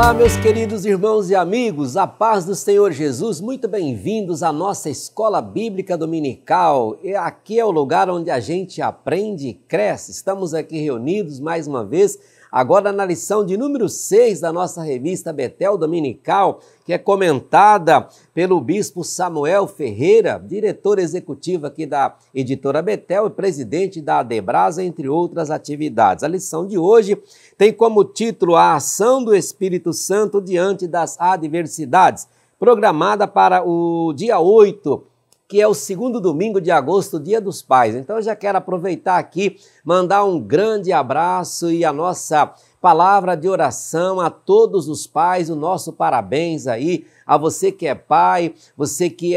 Olá, meus queridos irmãos e amigos, a paz do Senhor Jesus, muito bem-vindos à nossa Escola Bíblica Dominical. E aqui é o lugar onde a gente aprende e cresce. Estamos aqui reunidos mais uma vez, agora na lição de número 6 da nossa revista Betel Dominical, que é comentada pelo bispo Samuel Ferreira, diretor executivo aqui da editora Betel e presidente da Adebrasa, entre outras atividades. A lição de hoje tem como título A Ação do Espírito Santo diante das adversidades, programada para o dia 8, que é o segundo domingo de agosto, Dia dos Pais. Então eu já quero aproveitar aqui, mandar um grande abraço e a nossa palavra de oração a todos os pais, o nosso parabéns aí a você que é pai, você que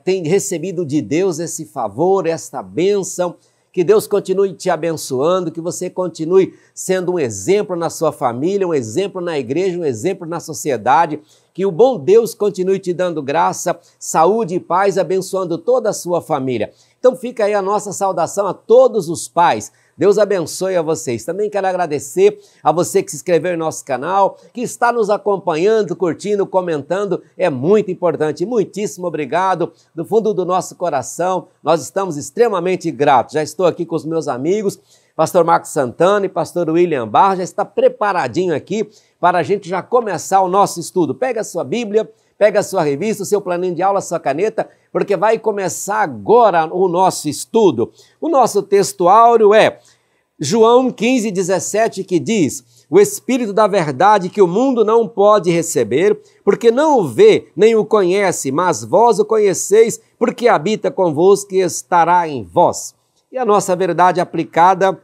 tem recebido de Deus esse favor, esta bênção. Que Deus continue te abençoando, que você continue sendo um exemplo na sua família, um exemplo na igreja, um exemplo na sociedade. Que o bom Deus continue te dando graça, saúde e paz, abençoando toda a sua família. Então fica aí a nossa saudação a todos os pais. Deus abençoe a vocês. Também quero agradecer a você que se inscreveu em nosso canal, que está nos acompanhando, curtindo, comentando. É muito importante. Muitíssimo obrigado. Do fundo do nosso coração, nós estamos extremamente gratos. Já estou aqui com os meus amigos, pastor Marcos Santana e pastor William Barros, já está preparadinho aqui para a gente já começar o nosso estudo. Pega a sua Bíblia, pega a sua revista, o seu planinho de aula, a sua caneta, porque vai começar agora o nosso estudo. O nosso texto áureo é João 15:17, que diz: o Espírito da verdade que o mundo não pode receber, porque não o vê nem o conhece, mas vós o conheceis, porque habita convosco e estará em vós. E a nossa verdade aplicada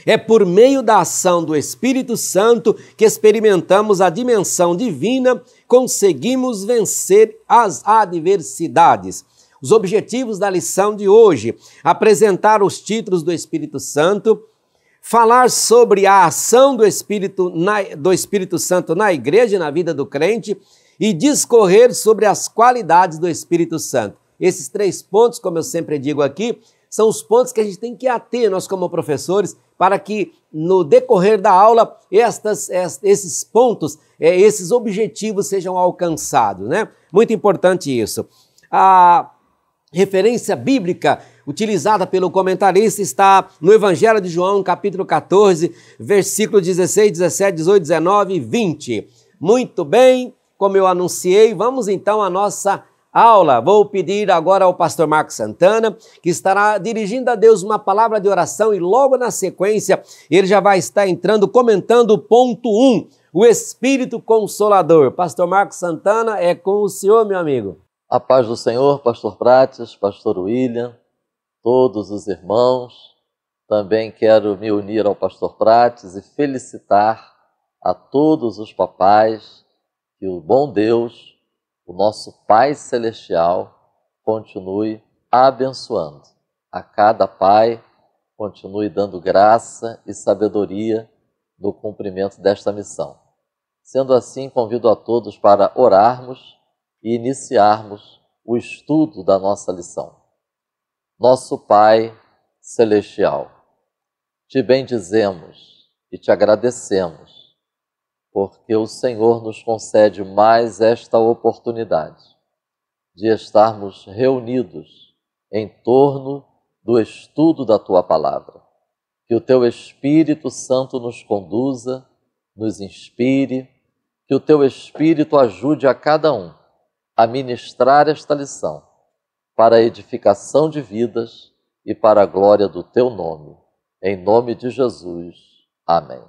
é por meio da ação do Espírito Santo que experimentamos a dimensão divina, conseguimos vencer as adversidades. Os objetivos da lição de hoje: apresentar os títulos do Espírito Santo, falar sobre a ação do Espírito Santo na igreja e na vida do crente e discorrer sobre as qualidades do Espírito Santo. Esses 3 pontos, como eu sempre digo aqui, são os pontos que a gente tem que ater, nós como professores, para que no decorrer da aula esses pontos, esses objetivos sejam alcançados, né? Muito importante isso. A referência bíblica utilizada pelo comentarista está no Evangelho de João, capítulo 14, versículo 16, 17, 18, 19 e 20. Muito bem, como eu anunciei, vamos então à nossa aula. Vou pedir agora ao pastor Marcos Santana, que estará dirigindo a Deus uma palavra de oração e logo na sequência ele já vai estar entrando, comentando o ponto 1, o Espírito Consolador. Pastor Marcos Santana, é com o senhor, meu amigo. A paz do Senhor, pastor Prates, pastor William, todos os irmãos. Também quero me unir ao pastor Prates e felicitar a todos os papais, que o bom Deus, o nosso Pai Celestial, continue abençoando. A cada pai, continue dando graça e sabedoria no cumprimento desta missão. Sendo assim, convido a todos para orarmos e iniciarmos o estudo da nossa lição. Nosso Pai Celestial, te bendizemos e te agradecemos, porque o Senhor nos concede mais esta oportunidade de estarmos reunidos em torno do estudo da Tua Palavra. Que o Teu Espírito Santo nos conduza, nos inspire, que o Teu Espírito ajude a cada um a ministrar esta lição para a edificação de vidas e para a glória do Teu nome. Em nome de Jesus. Amém.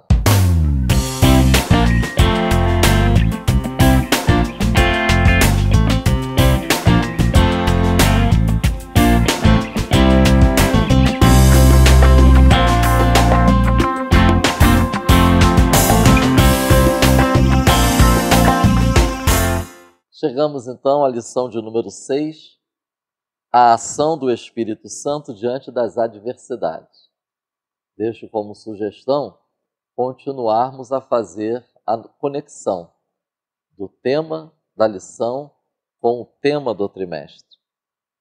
Chegamos então à lição de número 6, a ação do Espírito Santo diante das adversidades. Deixo como sugestão continuarmos a fazer a conexão do tema da lição com o tema do trimestre.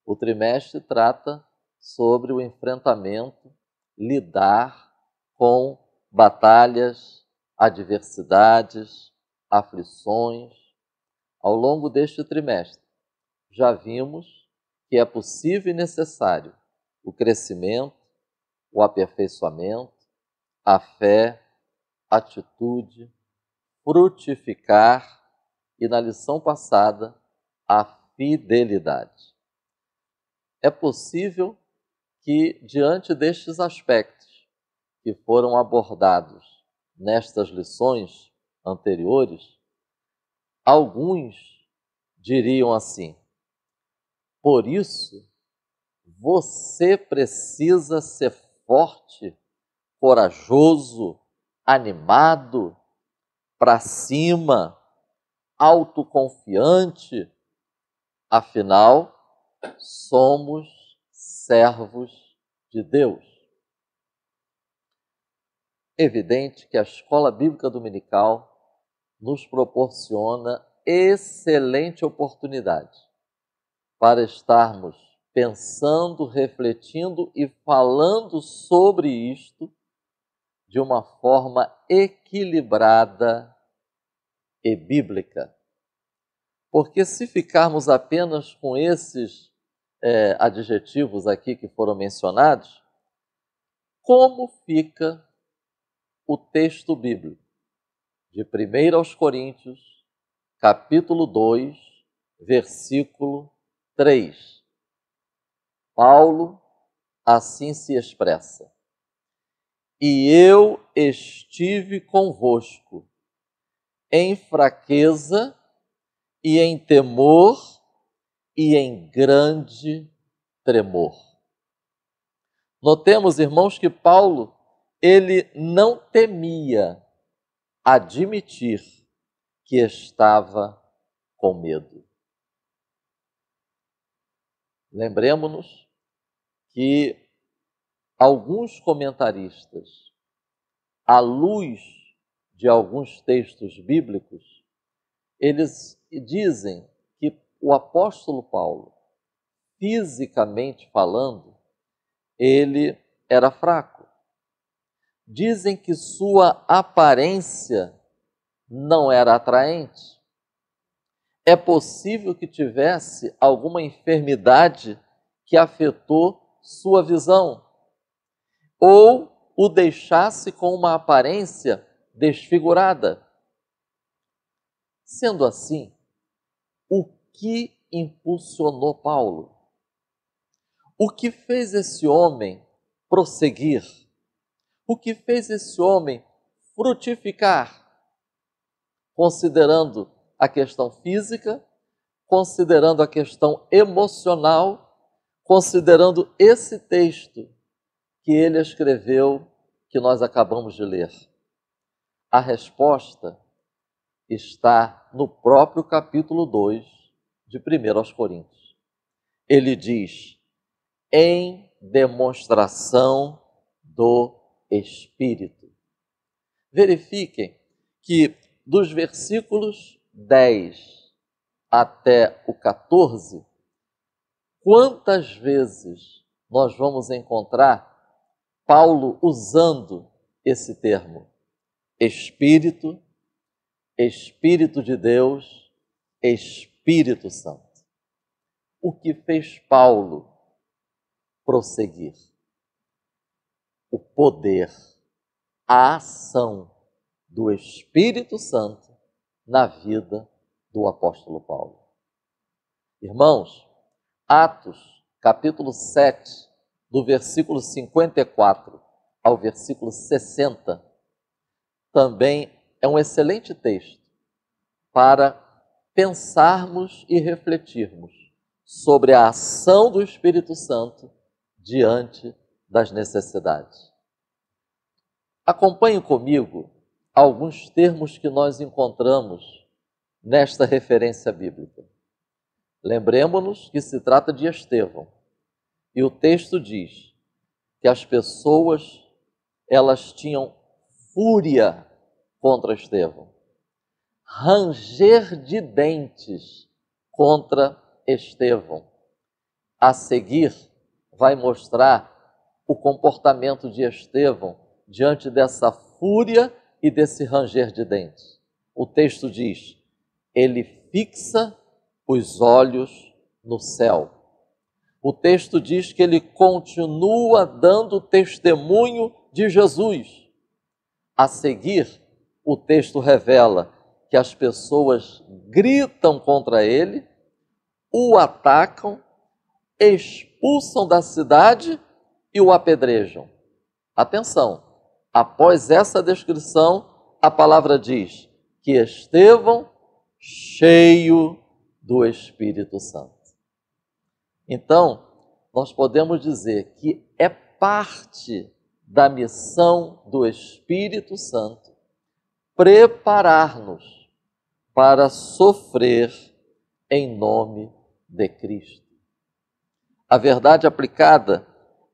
O trimestre trata sobre o enfrentamento, lidar com batalhas, adversidades, aflições. Ao longo deste trimestre, já vimos que é possível e necessário o crescimento, o aperfeiçoamento, a fé, a atitude, frutificar e, na lição passada, a fidelidade. É possível que, diante destes aspectos que foram abordados nestas lições anteriores, alguns diriam assim: por isso, você precisa ser forte, corajoso, animado, para cima, autoconfiante. Afinal, somos servos de Deus. Evidente que a Escola Bíblica Dominical nos proporciona excelente oportunidade para estarmos pensando, refletindo e falando sobre isto de uma forma equilibrada e bíblica. Porque se ficarmos apenas com esses adjetivos aqui que foram mencionados, como fica o texto bíblico de 1 aos Coríntios, capítulo 2, versículo 3. Paulo assim se expressa: e eu estive convosco em fraqueza e em temor e em grande tremor. Notemos, irmãos, que Paulo, ele não temia admitir que estava com medo. Lembremos-nos que alguns comentaristas, à luz de alguns textos bíblicos, eles dizem que o apóstolo Paulo, fisicamente falando, ele era fraco. Dizem que sua aparência não era atraente. É possível que tivesse alguma enfermidade que afetou sua visão, ou o deixasse com uma aparência desfigurada. Sendo assim, o que impulsionou Paulo? O que fez esse homem prosseguir? O que fez esse homem frutificar? Considerando a questão física, considerando a questão emocional, considerando esse texto que ele escreveu, que nós acabamos de ler. A resposta está no próprio capítulo 2 de 1 aos Coríntios. Ele diz: em demonstração do Espírito. Verifiquem que dos versículos 10 até o 14, quantas vezes nós vamos encontrar Paulo usando esse termo? Espírito, Espírito de Deus, Espírito Santo. O que fez Paulo prosseguir? O poder, a ação do Espírito Santo na vida do apóstolo Paulo. Irmãos, Atos, capítulo 7, do versículo 54 ao versículo 60, também é um excelente texto para pensarmos e refletirmos sobre a ação do Espírito Santo diante das necessidades. Acompanhe comigo alguns termos que nós encontramos nesta referência bíblica. Lembremos-nos que se trata de Estevão. E o texto diz que as pessoas, elas tinham fúria contra Estevão, ranger de dentes contra Estevão. A seguir, vai mostrar o comportamento de Estevão diante dessa fúria e desse ranger de dentes. O texto diz: ele fixa os olhos no céu. O texto diz que ele continua dando testemunho de Jesus. A seguir, o texto revela que as pessoas gritam contra ele, o atacam, expulsam da cidade e o apedrejam. Atenção, após essa descrição, a palavra diz que Estevão, cheio do Espírito Santo. Então, nós podemos dizer que é parte da missão do Espírito Santo preparar-nos para sofrer em nome de Cristo. A verdade aplicada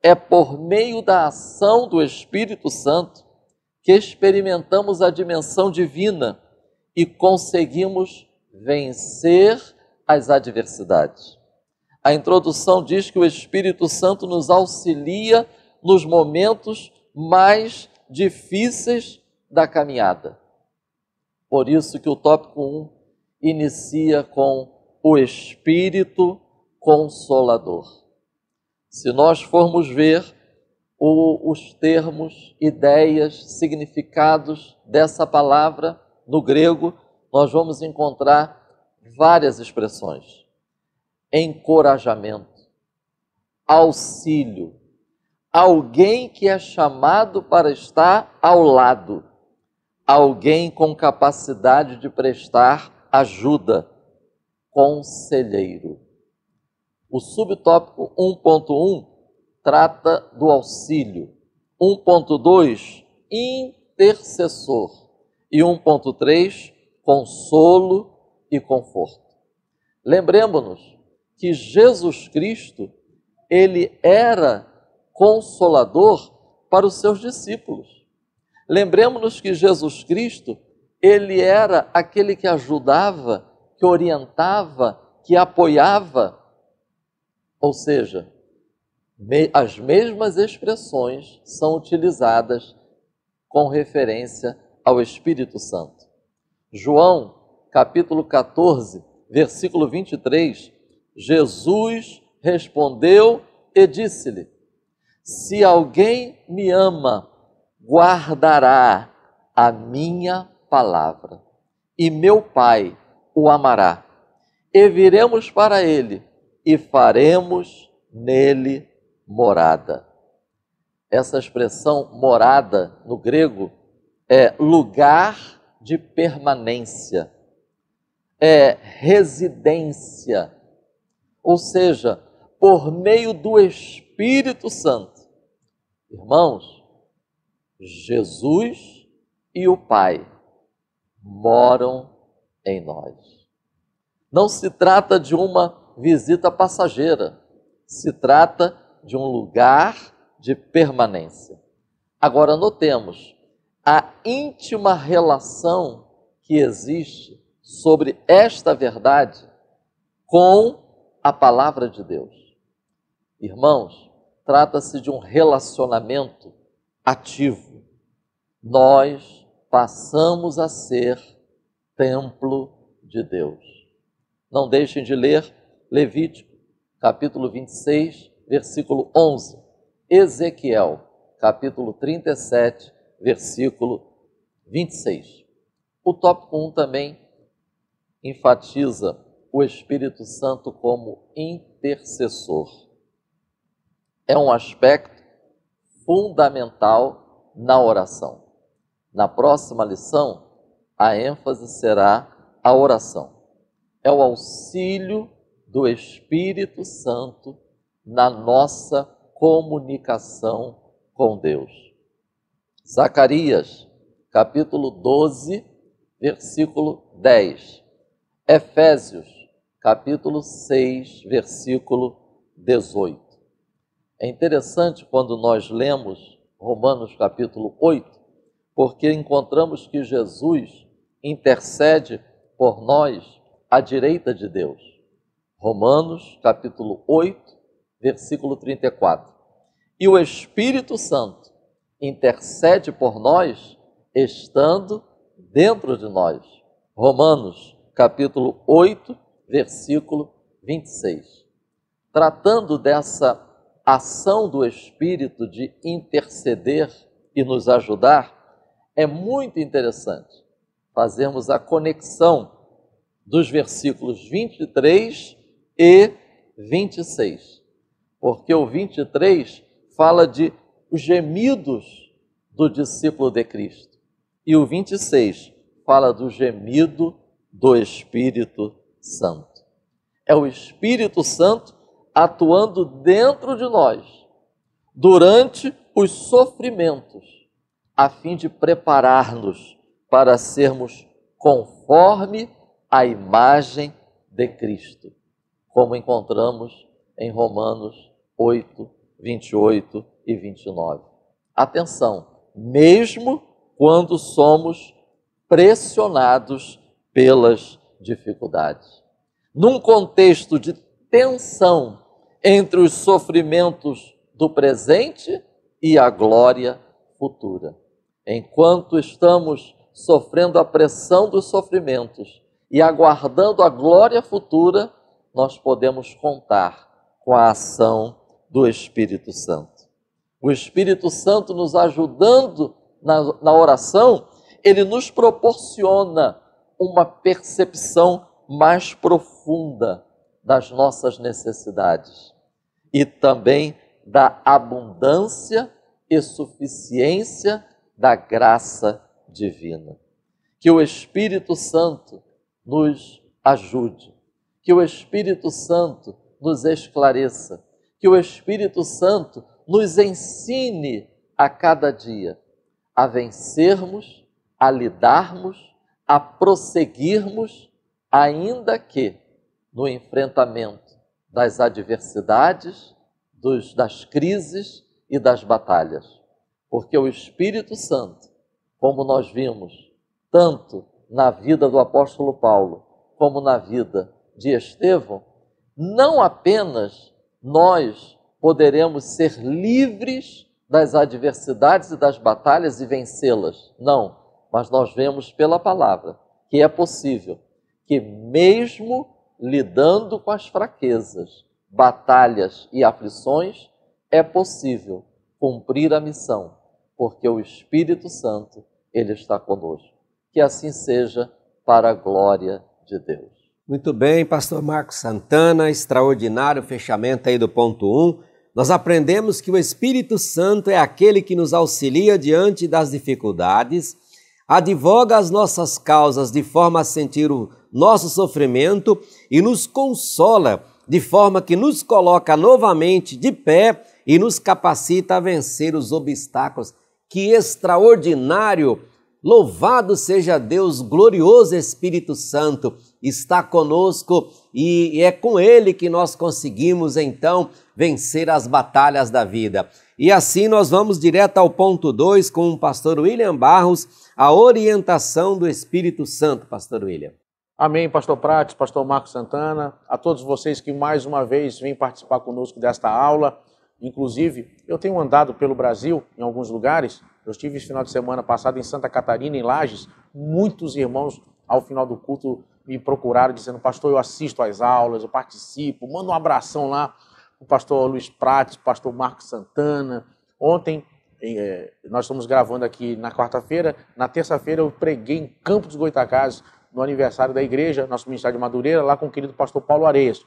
é por meio da ação do Espírito Santo que experimentamos a dimensão divina e conseguimos vencer as adversidades. A introdução diz que o Espírito Santo nos auxilia nos momentos mais difíceis da caminhada. Por isso que o tópico 1 inicia com o Espírito Consolador. Se nós formos ver os termos, ideias, significados dessa palavra no grego, nós vamos encontrar várias expressões. Encorajamento, auxílio, alguém que é chamado para estar ao lado, alguém com capacidade de prestar ajuda, conselheiro. O subtópico 1.1 trata do auxílio, 1.2, intercessor e 1.3, consolo e conforto. Lembremos-nos que Jesus Cristo, ele era consolador para os seus discípulos. Lembremos-nos que Jesus Cristo, ele era aquele que ajudava, que orientava, que apoiava. Ou seja, as mesmas expressões são utilizadas com referência ao Espírito Santo. João, capítulo 14, versículo 23, Jesus respondeu e disse-lhe: se alguém me ama, guardará a minha palavra, e meu Pai o amará, e viremos para ele, e faremos nele morada. Essa expressão morada, no grego, é lugar de permanência, é residência, ou seja, por meio do Espírito Santo. Irmãos, Jesus e o Pai moram em nós. Não se trata de uma visita passageira, se trata de um lugar de permanência. Agora, notemos a íntima relação que existe sobre esta verdade com a palavra de Deus. Irmãos, trata-se de um relacionamento ativo. Nós passamos a ser templo de Deus. Não deixem de ler Levítico, capítulo 26, versículo 11. Ezequiel, capítulo 37, versículo 26. O tópico 1 também enfatiza o Espírito Santo como intercessor. É um aspecto fundamental na oração. Na próxima lição, a ênfase será a oração. É o auxílio do Espírito Santo na nossa comunicação com Deus. Zacarias, capítulo 12, versículo 10. Efésios, capítulo 6, versículo 18. É interessante quando nós lemos Romanos, capítulo 8, porque encontramos que Jesus intercede por nós à direita de Deus. Romanos, capítulo 8, versículo 34. E o Espírito Santo intercede por nós estando dentro de nós. Romanos, capítulo 8, versículo 26. Tratando dessa ação do Espírito de interceder e nos ajudar, é muito interessante fazermos a conexão dos versículos 23 e 26. Porque o 23 fala de os gemidos do discípulo de Cristo. E o 26 fala do gemido do Espírito Santo. É o Espírito Santo atuando dentro de nós, durante os sofrimentos, a fim de preparar-nos para sermos conforme a imagem de Cristo, como encontramos em Romanos 8, 28 e 29. Atenção, mesmo quando somos pressionados pelas dificuldades. Num contexto de tensão entre os sofrimentos do presente e a glória futura. Enquanto estamos sofrendo a pressão dos sofrimentos e aguardando a glória futura, nós podemos contar com a ação do Espírito Santo. O Espírito Santo nos ajudando na oração, ele nos proporciona uma percepção mais profunda das nossas necessidades e também da abundância e suficiência da graça divina. Que o Espírito Santo nos ajude, que o Espírito Santo nos esclareça, que o Espírito Santo nos ensine a cada dia a vencermos, a lidarmos, a prosseguirmos, ainda que no enfrentamento das adversidades, das crises e das batalhas. Porque o Espírito Santo, como nós vimos, tanto na vida do apóstolo Paulo, como na vida de Estevão, não apenas nós poderemos ser livres das adversidades e das batalhas e vencê-las. Não, mas nós vemos pela palavra que é possível que mesmo lidando com as fraquezas, batalhas e aflições, é possível cumprir a missão, porque o Espírito Santo, ele está conosco. Que assim seja para a glória de Deus. Muito bem, pastor Marcos Santana, extraordinário fechamento aí do ponto 1. Nós aprendemos que o Espírito Santo é aquele que nos auxilia diante das dificuldades, advoga as nossas causas de forma a sentir o nosso sofrimento e nos consola de forma que nos coloca novamente de pé e nos capacita a vencer os obstáculos. Que extraordinário! Louvado seja Deus, glorioso Espírito Santo está conosco e é com Ele que nós conseguimos então vencer as batalhas da vida. E assim nós vamos direto ao ponto 2 com o pastor William Barros, a orientação do Espírito Santo, pastor William. Amém, pastor Prates, pastor Marcos Santana, a todos vocês que mais uma vez vêm participar conosco desta aula. Inclusive, eu tenho andado pelo Brasil, em alguns lugares. Eu estive esse final de semana passado em Santa Catarina, em Lages. Muitos irmãos, ao final do culto, me procuraram dizendo: pastor, eu assisto às aulas, eu participo, mando um abração lá para o pastor Luiz Prates, pastor Marcos Santana. Ontem, nós estamos gravando aqui na quarta-feira, na terça-feira eu preguei em Campos dos Goytacazes, no aniversário da igreja, nosso ministério de Madureira, lá com o querido pastor Paulo Areias.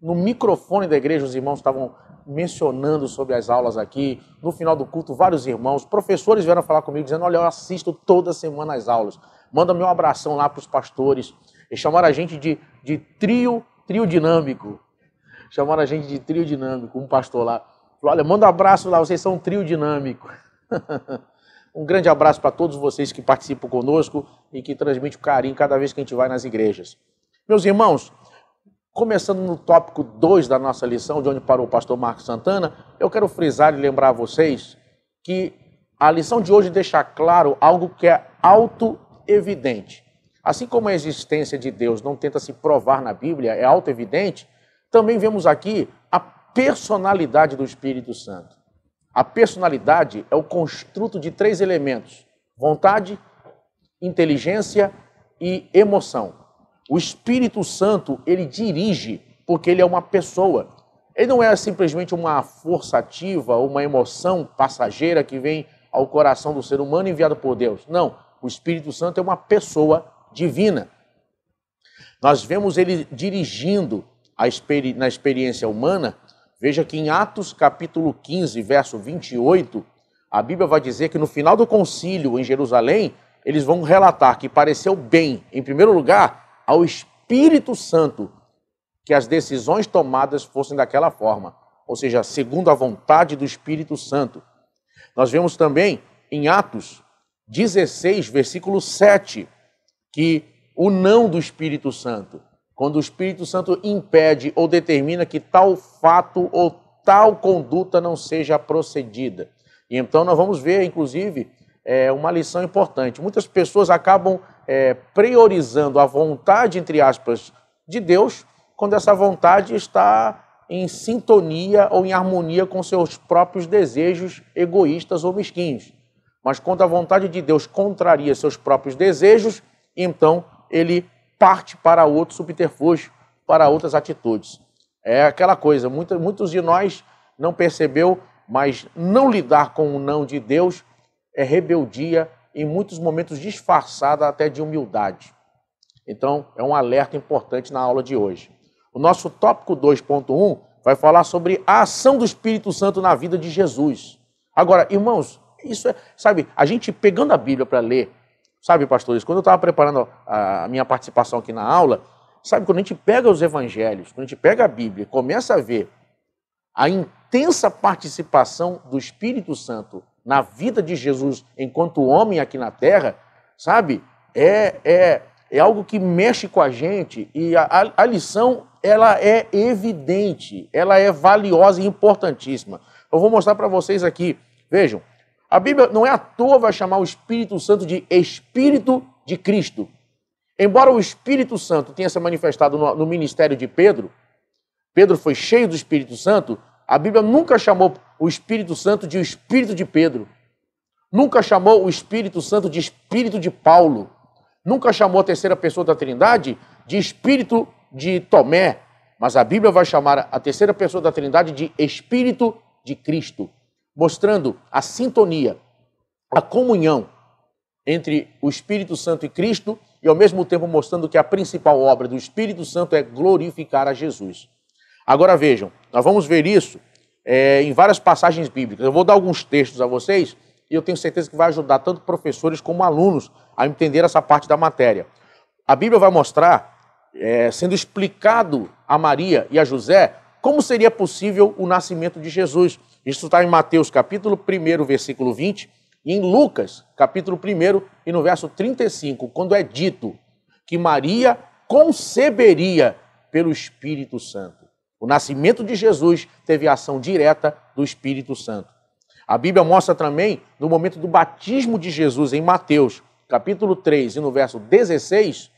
No microfone da igreja, os irmãos estavam mencionando sobre as aulas aqui. No final do culto, vários irmãos, professores vieram falar comigo, dizendo: olha, eu assisto toda semana as aulas. Manda meu abração lá para os pastores. E chamaram a gente de trio dinâmico. Chamaram a gente de trio dinâmico, um pastor lá. Falou: olha, manda um abraço lá, vocês são um trio dinâmico. Um grande abraço para todos vocês que participam conosco e que transmitem o carinho cada vez que a gente vai nas igrejas. Meus irmãos, começando no tópico 2 da nossa lição, de onde parou o pastor Marcos Santana, eu quero frisar e lembrar a vocês que a lição de hoje deixa claro algo que é auto-evidente. Assim como a existência de Deus não tenta se provar na Bíblia, é auto-evidente, também vemos aqui a personalidade do Espírito Santo. A personalidade é o construto de 3 elementos: vontade, inteligência e emoção. O Espírito Santo, ele dirige, porque ele é uma pessoa. Ele não é simplesmente uma força ativa, uma emoção passageira que vem ao coração do ser humano enviado por Deus. Não, o Espírito Santo é uma pessoa divina. Nós vemos ele dirigindo na experiência humana. Veja que em Atos capítulo 15, verso 28, a Bíblia vai dizer que no final do concílio em Jerusalém, eles vão relatar que pareceu bem, em primeiro lugar, ao Espírito Santo, que as decisões tomadas fossem daquela forma, ou seja, segundo a vontade do Espírito Santo. Nós vemos também em Atos 16, versículo 7, que o não do Espírito Santo, quando o Espírito Santo impede ou determina que tal fato ou tal conduta não seja procedida. E então nós vamos ver, inclusive, uma lição importante. Muitas pessoas acabam priorizando a vontade, entre aspas, de Deus, quando essa vontade está em sintonia ou em harmonia com seus próprios desejos egoístas ou mesquinhos. Mas quando a vontade de Deus contraria seus próprios desejos, então ele parte para outro subterfúgio, para outras atitudes. É aquela coisa, muitos de nós não percebeu, mas não lidar com o não de Deus é rebeldia, em muitos momentos disfarçada até de humildade. Então, é um alerta importante na aula de hoje. O nosso tópico 2.1 vai falar sobre a ação do Espírito Santo na vida de Jesus. Agora, irmãos, isso é, sabe, a gente pegando a Bíblia para ler, sabe, pastores, quando eu estava preparando a minha participação aqui na aula, sabe, quando a gente pega os evangelhos, quando a gente pega a Bíblia e começa a ver a intensa participação do Espírito Santo na vida de Jesus enquanto homem aqui na Terra, sabe, é algo que mexe com a gente e a lição, ela é evidente, ela é valiosa e importantíssima. Eu vou mostrar para vocês aqui, vejam, a Bíblia não é à toa vai chamar o Espírito Santo de Espírito de Cristo. Embora o Espírito Santo tenha se manifestado no ministério de Pedro, Pedro foi cheio do Espírito Santo, a Bíblia nunca chamou o Espírito Santo de Espírito de Pedro, nunca chamou o Espírito Santo de Espírito de Paulo, nunca chamou a terceira pessoa da Trindade de Espírito de Tomé, mas a Bíblia vai chamar a terceira pessoa da Trindade de Espírito de Cristo, mostrando a sintonia, a comunhão entre o Espírito Santo e Cristo e ao mesmo tempo mostrando que a principal obra do Espírito Santo é glorificar a Jesus. Agora vejam, nós vamos ver isso em várias passagens bíblicas. Eu vou dar alguns textos a vocês e eu tenho certeza que vai ajudar tanto professores como alunos a entender essa parte da matéria. A Bíblia vai mostrar, sendo explicado a Maria e a José, como seria possível o nascimento de Jesus. Isso está em Mateus capítulo 1, versículo 20, e em Lucas capítulo 1 e no verso 35, quando é dito que Maria conceberia pelo Espírito Santo. O nascimento de Jesus teve a ação direta do Espírito Santo. A Bíblia mostra também, no momento do batismo de Jesus, em Mateus, capítulo 3, e no verso 16,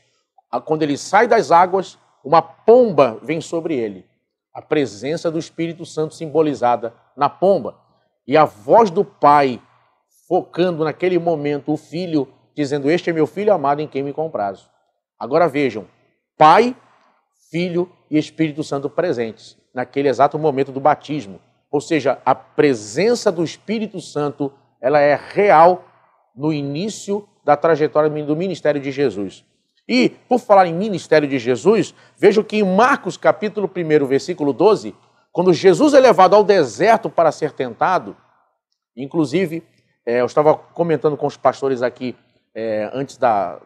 quando ele sai das águas, uma pomba vem sobre ele. A presença do Espírito Santo simbolizada na pomba. E a voz do Pai, focando naquele momento o Filho, dizendo, este é meu Filho amado em quem me comprazo. Agora vejam, Pai, Filho e Espírito Santo presentes naquele exato momento do batismo. Ou seja, a presença do Espírito Santo, ela é real no início da trajetória do ministério de Jesus. E, por falar em ministério de Jesus, vejo que em Marcos capítulo 1, versículo 12, quando Jesus é levado ao deserto para ser tentado, inclusive, eu estava comentando com os pastores aqui, antes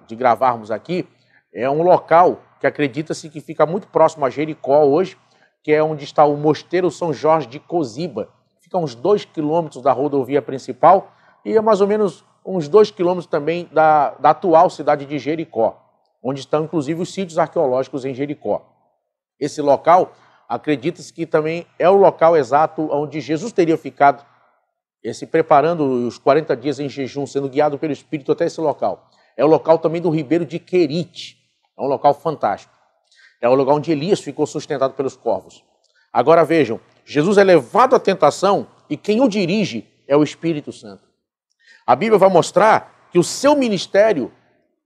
de gravarmos aqui, é um local que acredita-se que fica muito próximo a Jericó hoje, que é onde está o Mosteiro São Jorge de Coziba. Fica a uns 2 quilômetros da rodovia principal e é mais ou menos uns 2 quilômetros também da atual cidade de Jericó, onde estão inclusive os sítios arqueológicos em Jericó. Esse local, acredita-se que também é o local exato onde Jesus teria ficado, se preparando os 40 dias em jejum, sendo guiado pelo Espírito até esse local. É o local também do Ribeiro de Querite, é um local fantástico. É o lugar onde Elias ficou sustentado pelos corvos. Agora vejam, Jesus é levado à tentação e quem o dirige é o Espírito Santo. A Bíblia vai mostrar que o seu ministério,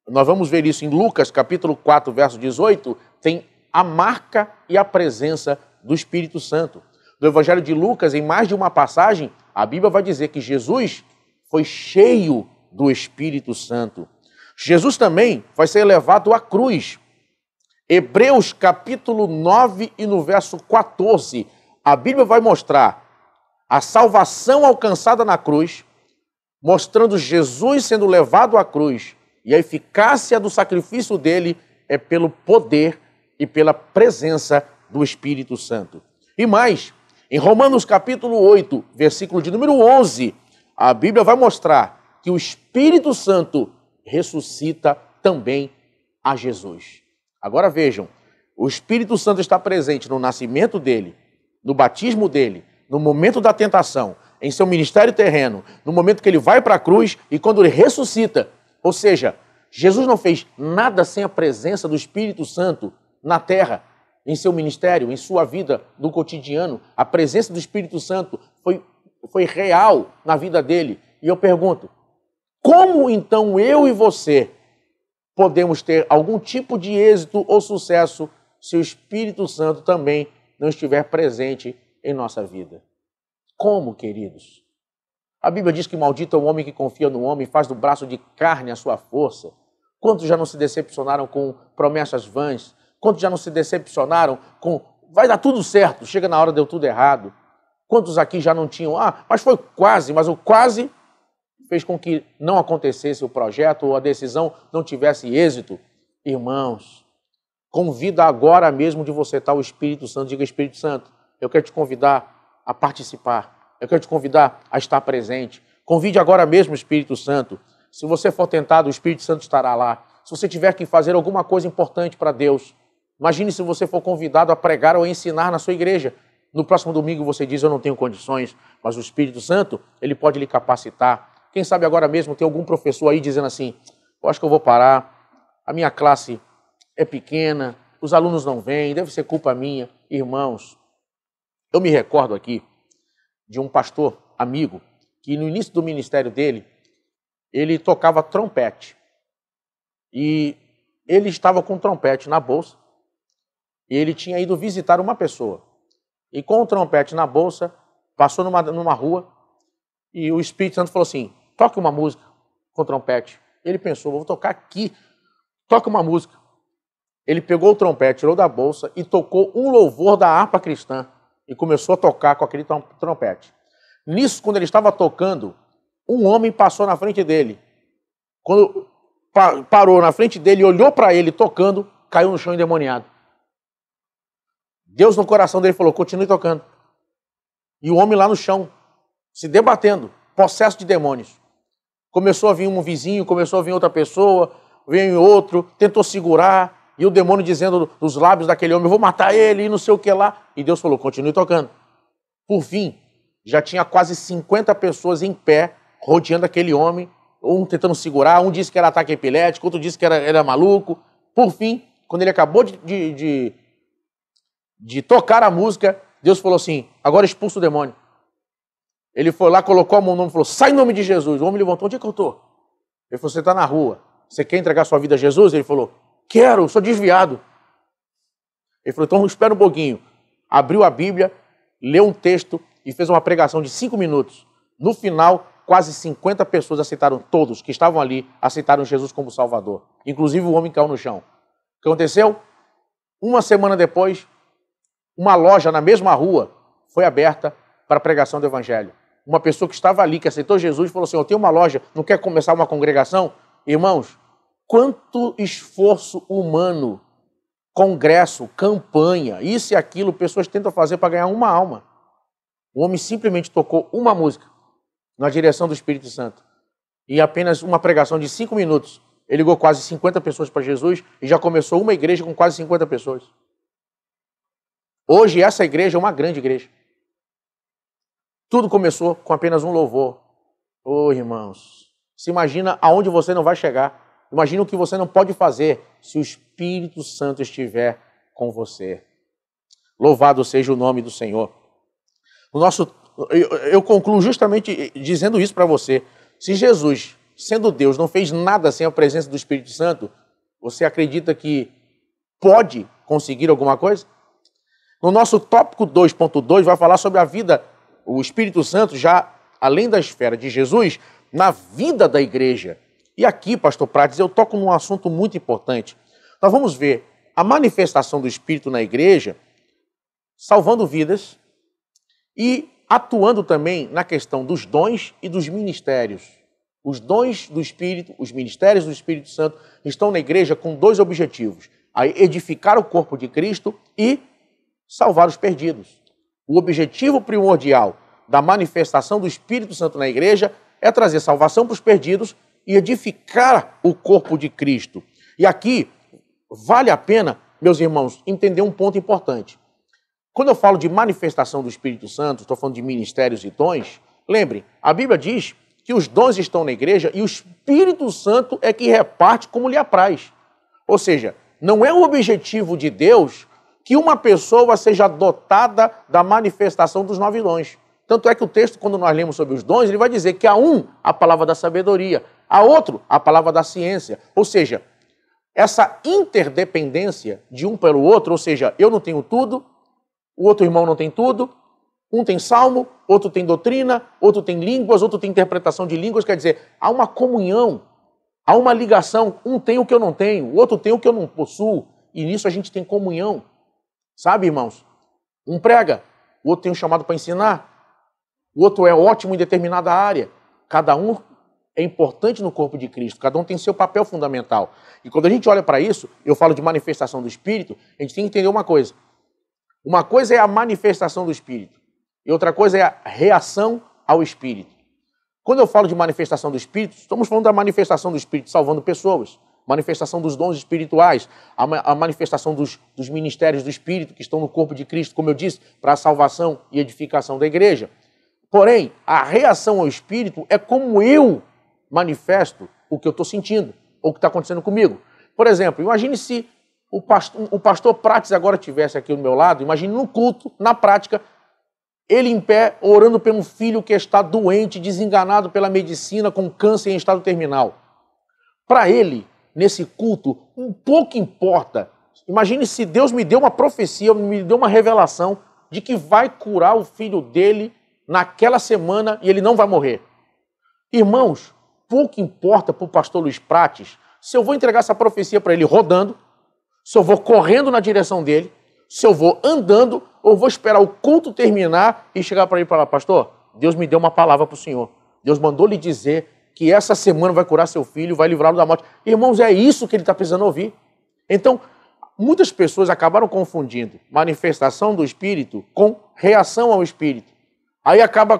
nós vamos ver isso em Lucas capítulo 4, verso 18, tem a marca e a presença do Espírito Santo. No Evangelho de Lucas, em mais de uma passagem, a Bíblia vai dizer que Jesus foi cheio do Espírito Santo. Jesus também vai ser levado à cruz. Hebreus capítulo 9 e no verso 14, a Bíblia vai mostrar a salvação alcançada na cruz, mostrando Jesus sendo levado à cruz, e a eficácia do sacrifício dele é pelo poder e pela presença do Espírito Santo. E mais, em Romanos capítulo 8, versículo de número 11, a Bíblia vai mostrar que o Espírito Santo ressuscita também a Jesus. Agora vejam, o Espírito Santo está presente no nascimento dele, no batismo dele, no momento da tentação, em seu ministério terreno, no momento que ele vai para a cruz e quando ele ressuscita. Ou seja, Jesus não fez nada sem a presença do Espírito Santo na terra, em seu ministério, em sua vida do cotidiano. A presença do Espírito Santo foi real na vida dele. E eu pergunto, como então eu e você podemos ter algum tipo de êxito ou sucesso se o Espírito Santo também não estiver presente em nossa vida? Como, queridos? A Bíblia diz que maldito é o homem que confia no homem e faz do braço de carne a sua força. Quantos já não se decepcionaram com promessas vãs? Quantos já não se decepcionaram com vai dar tudo certo, chega na hora deu tudo errado? Quantos aqui já não tinham, mas foi quase, mas o quase fez com que não acontecesse o projeto ou a decisão não tivesse êxito? Irmãos, convida agora mesmo de você estar o Espírito Santo. Diga, Espírito Santo, eu quero te convidar a participar. Eu quero te convidar a estar presente. Convide agora mesmo o Espírito Santo. Se você for tentado, o Espírito Santo estará lá. Se você tiver que fazer alguma coisa importante para Deus, imagine se você for convidado a pregar ou a ensinar na sua igreja. No próximo domingo você diz, eu não tenho condições, mas o Espírito Santo, ele pode lhe capacitar. Quem sabe agora mesmo tem algum professor aí dizendo assim, eu acho que eu vou parar, a minha classe é pequena, os alunos não vêm, deve ser culpa minha. Irmãos, eu me recordo aqui de um pastor amigo que no início do ministério dele, ele tocava trompete. E ele estava com o trompete na bolsa e ele tinha ido visitar uma pessoa. E com o trompete na bolsa, passou numa rua e o Espírito Santo falou assim, toque uma música com trompete. Ele pensou, vou tocar aqui, toca uma música. Ele pegou o trompete, tirou da bolsa e tocou um louvor da harpa cristã e começou a tocar com aquele trompete. Nisso, quando ele estava tocando, um homem passou na frente dele. Quando parou na frente dele e olhou para ele tocando, caiu no chão endemoniado. Deus no coração dele falou, continue tocando. E o homem lá no chão, se debatendo, possesso de demônios. Começou a vir um vizinho, começou a vir outra pessoa, veio outro, tentou segurar, e o demônio dizendo nos lábios daquele homem, eu vou matar ele e não sei o que lá. E Deus falou, continue tocando. Por fim, já tinha quase 50 pessoas em pé, rodeando aquele homem, um tentando segurar, um disse que era ataque epilético, outro disse que era maluco. Por fim, quando ele acabou de tocar a música, Deus falou assim, agora expulsa o demônio. Ele foi lá, colocou a mão no homem e falou, sai em nome de Jesus. O homem levantou, onde é que eu estou? Ele falou, você está na rua, você quer entregar sua vida a Jesus? Ele falou, quero, sou desviado. Ele falou, então espera um pouquinho. Abriu a Bíblia, leu um texto e fez uma pregação de 5 minutos. No final, quase 50 pessoas aceitaram, todos que estavam ali, aceitaram Jesus como Salvador. Inclusive o homem caiu no chão. O que aconteceu? Uma semana depois, uma loja na mesma rua foi aberta para a pregação do Evangelho. Uma pessoa que estava ali, que aceitou Jesus, falou assim, eu tenho uma loja, não quer começar uma congregação? Irmãos, quanto esforço humano, congresso, campanha, isso e aquilo, pessoas tentam fazer para ganhar uma alma. O homem simplesmente tocou uma música na direção do Espírito Santo. E apenas uma pregação de 5 minutos, ele ligou quase 50 pessoas para Jesus e já começou uma igreja com quase 50 pessoas. Hoje essa igreja é uma grande igreja. Tudo começou com apenas um louvor. Irmãos, se imagina aonde você não vai chegar. Imagina o que você não pode fazer se o Espírito Santo estiver com você. Louvado seja o nome do Senhor. Eu concluo justamente dizendo isso para você. Se Jesus sendo Deus, não fez nada sem a presença do Espírito Santo, você acredita que pode conseguir alguma coisa? No nosso tópico 2.2 vai falar sobre a vida, o Espírito Santo já, além da esfera de Jesus, na vida da igreja. E aqui, pastor Prates, eu toco num assunto muito importante. Nós vamos ver a manifestação do Espírito na igreja, salvando vidas e atuando também na questão dos dons e dos ministérios. Os dons do Espírito, os ministérios do Espírito Santo estão na igreja com dois objetivos: a edificar o corpo de Cristo e salvar os perdidos. O objetivo primordial da manifestação do Espírito Santo na igreja é trazer salvação para os perdidos e edificar o corpo de Cristo. E aqui vale a pena, meus irmãos, entender um ponto importante. Quando eu falo de manifestação do Espírito Santo, estou falando de ministérios e dons, lembre, a Bíblia diz que os dons estão na igreja e o Espírito Santo é que reparte como lhe apraz. Ou seja, não é o objetivo de Deus que uma pessoa seja dotada da manifestação dos 9 dons. Tanto é que o texto, quando nós lemos sobre os dons, ele vai dizer que a um a palavra da sabedoria, a outro a palavra da ciência. Ou seja, essa interdependência de um pelo outro, ou seja, eu não tenho tudo, o outro irmão não tem tudo, um tem salmo, outro tem doutrina, outro tem línguas, outro tem interpretação de línguas, quer dizer, há uma comunhão, há uma ligação, um tem o que eu não tenho, o outro tem o que eu não possuo, e nisso a gente tem comunhão. Sabe, irmãos? Um prega, o outro tem um chamado para ensinar, o outro é ótimo em determinada área. Cada um é importante no corpo de Cristo, cada um tem seu papel fundamental. E quando a gente olha para isso, eu falo de manifestação do Espírito, a gente tem que entender uma coisa. Uma coisa é a manifestação do Espírito, e outra coisa é a reação ao Espírito. Quando eu falo de manifestação do Espírito, estamos falando da manifestação do Espírito salvando pessoas, manifestação dos dons espirituais, a manifestação dos ministérios do Espírito que estão no corpo de Cristo, como eu disse, para a salvação e edificação da igreja. Porém, a reação ao Espírito é como eu manifesto o que eu estou sentindo, ou o que está acontecendo comigo. Por exemplo, imagine se o pastor Prates agora estivesse aqui ao meu lado, imagine no culto, na prática, ele em pé, orando por um filho que está doente, desenganado pela medicina, com câncer em estado terminal. Para ele, nesse culto, um pouco importa. Imagine se Deus me deu uma profecia, me deu uma revelação de que vai curar o filho dele naquela semana e ele não vai morrer. Irmãos, pouco importa para o pastor Luiz Prates se eu vou entregar essa profecia para ele rodando, se eu vou correndo na direção dele, se eu vou andando ou vou esperar o culto terminar e chegar para ele e falar: pastor, Deus me deu uma palavra para o senhor. Deus mandou lhe dizer que essa semana vai curar seu filho, vai livrá-lo da morte. Irmãos, é isso que ele está precisando ouvir. Então, muitas pessoas acabaram confundindo manifestação do Espírito com reação ao Espírito. Aí acaba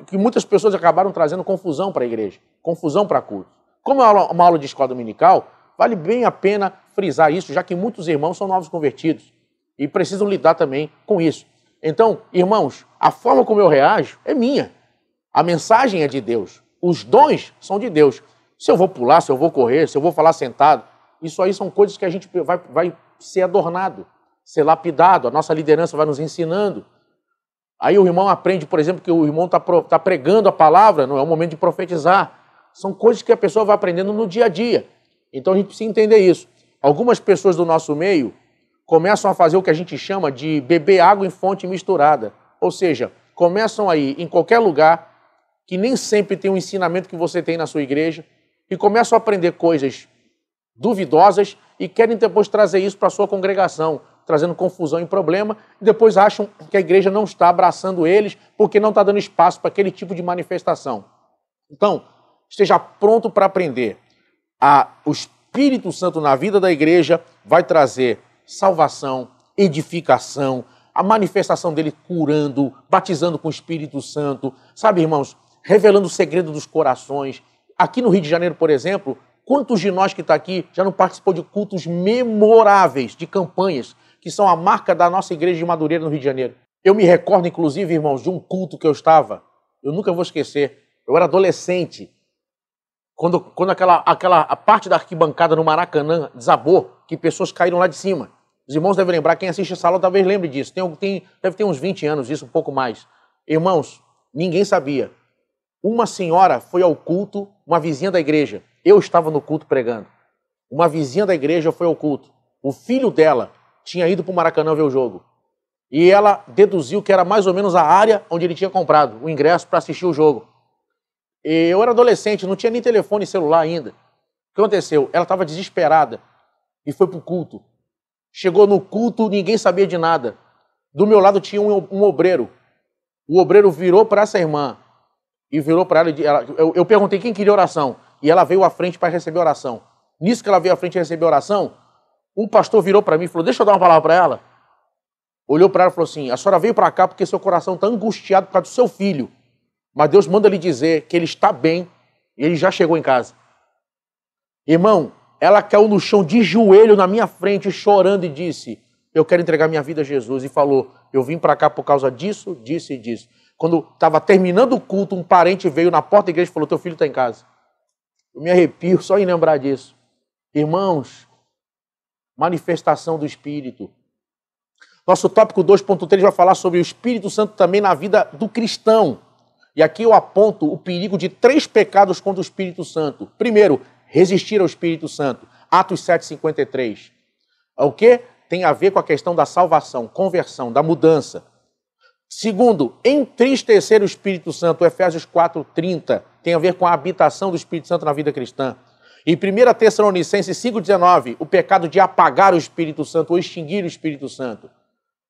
que muitas pessoas acabaram trazendo confusão para a igreja, confusão para culto. Como é uma aula de escola dominical, vale bem a pena frisar isso, já que muitos irmãos são novos convertidos e precisam lidar também com isso. Então, irmãos, a forma como eu reajo é minha. A mensagem é de Deus. Os dons são de Deus. Se eu vou pular, se eu vou correr, se eu vou falar sentado, isso aí são coisas que a gente vai ser adornado, ser lapidado, a nossa liderança vai nos ensinando. Aí o irmão aprende, por exemplo, que o irmão está pregando a palavra, não é o momento de profetizar. São coisas que a pessoa vai aprendendo no dia a dia. Então a gente precisa entender isso. Algumas pessoas do nosso meio começam a fazer o que a gente chama de beber água em fonte misturada. Ou seja, começam a ir em qualquer lugar que nem sempre tem o ensinamento que você tem na sua igreja e começam a aprender coisas duvidosas e querem depois trazer isso para a sua congregação, trazendo confusão e problema, e depois acham que a igreja não está abraçando eles porque não está dando espaço para aquele tipo de manifestação. Então, esteja pronto para aprender. O Espírito Santo na vida da igreja vai trazer salvação, edificação, a manifestação dele curando, batizando com o Espírito Santo, sabe, irmãos, revelando o segredo dos corações. Aqui no Rio de Janeiro, por exemplo, quantos de nós que está aqui já não participou de cultos memoráveis, de campanhas, que são a marca da nossa igreja de Madureira no Rio de Janeiro? Eu me recordo, inclusive, irmãos, de um culto que eu estava, eu nunca vou esquecer, eu era adolescente, quando a parte da arquibancada no Maracanã desabou, que pessoas caíram lá de cima. Os irmãos devem lembrar, quem assiste essa aula talvez lembre disso, deve ter uns 20 anos, isso, um pouco mais. Irmãos, ninguém sabia. Uma senhora foi ao culto, uma vizinha da igreja. Eu estava no culto pregando. Uma vizinha da igreja foi ao culto. O filho dela tinha ido para o Maracanã ver o jogo. E ela deduziu que era mais ou menos a área onde ele tinha comprado o ingresso para assistir o jogo. E eu era adolescente, não tinha nem telefone e celular ainda. O que aconteceu? Ela estava desesperada e foi para o culto. Chegou no culto, ninguém sabia de nada. Do meu lado tinha um obreiro. O obreiro virou para essa irmã e virou para ela. Eu perguntei quem queria oração. E ela veio à frente para receber oração. Nisso que ela veio à frente receber oração, um pastor virou para mim e falou, deixa eu dar uma palavra para ela. Olhou para ela e falou assim, a senhora veio para cá porque seu coração está angustiado por causa do seu filho. Mas Deus manda lhe dizer que ele está bem e ele já chegou em casa. Irmão, ela caiu no chão de joelho na minha frente, chorando e disse, eu quero entregar minha vida a Jesus. E falou, eu vim para cá por causa disso, disso e disso. Quando estava terminando o culto, um parente veio na porta da igreja e falou, teu filho está em casa. Eu me arrepio só em lembrar disso. Irmãos, manifestação do Espírito. Nosso tópico 2.3 vai falar sobre o Espírito Santo também na vida do cristão. E aqui eu aponto o perigo de 3 pecados contra o Espírito Santo. Primeiro, resistir ao Espírito Santo. Atos 7,53. O que? Tem a ver com a questão da salvação, conversão, da mudança. Segundo, entristecer o Espírito Santo. Efésios 4,30. Tem a ver com a habitação do Espírito Santo na vida cristã. E 1 Tessalonicenses 5,19. O pecado de apagar o Espírito Santo ou extinguir o Espírito Santo.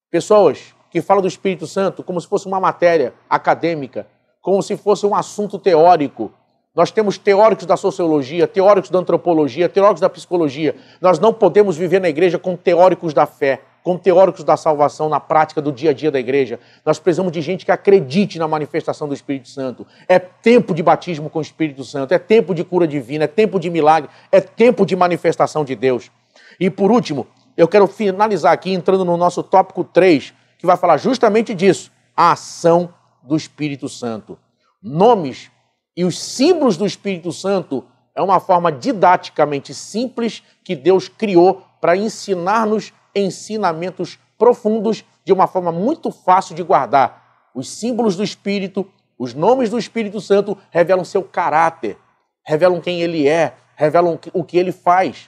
Pessoas que falam do Espírito Santo como se fosse uma matéria acadêmica, como se fosse um assunto teórico. Nós temos teóricos da sociologia, teóricos da antropologia, teóricos da psicologia. Nós não podemos viver na igreja com teóricos da fé, com teóricos da salvação na prática do dia a dia da igreja. Nós precisamos de gente que acredite na manifestação do Espírito Santo. É tempo de batismo com o Espírito Santo, é tempo de cura divina, é tempo de milagre, é tempo de manifestação de Deus. E por último, eu quero finalizar aqui entrando no nosso tópico 3, que vai falar justamente disso, a ação do Espírito Santo. Nomes e os símbolos do Espírito Santo é uma forma didaticamente simples que Deus criou para ensinar-nos ensinamentos profundos de uma forma muito fácil de guardar. Os símbolos do Espírito, os nomes do Espírito Santo revelam seu caráter, revelam quem ele é, revelam o que ele faz.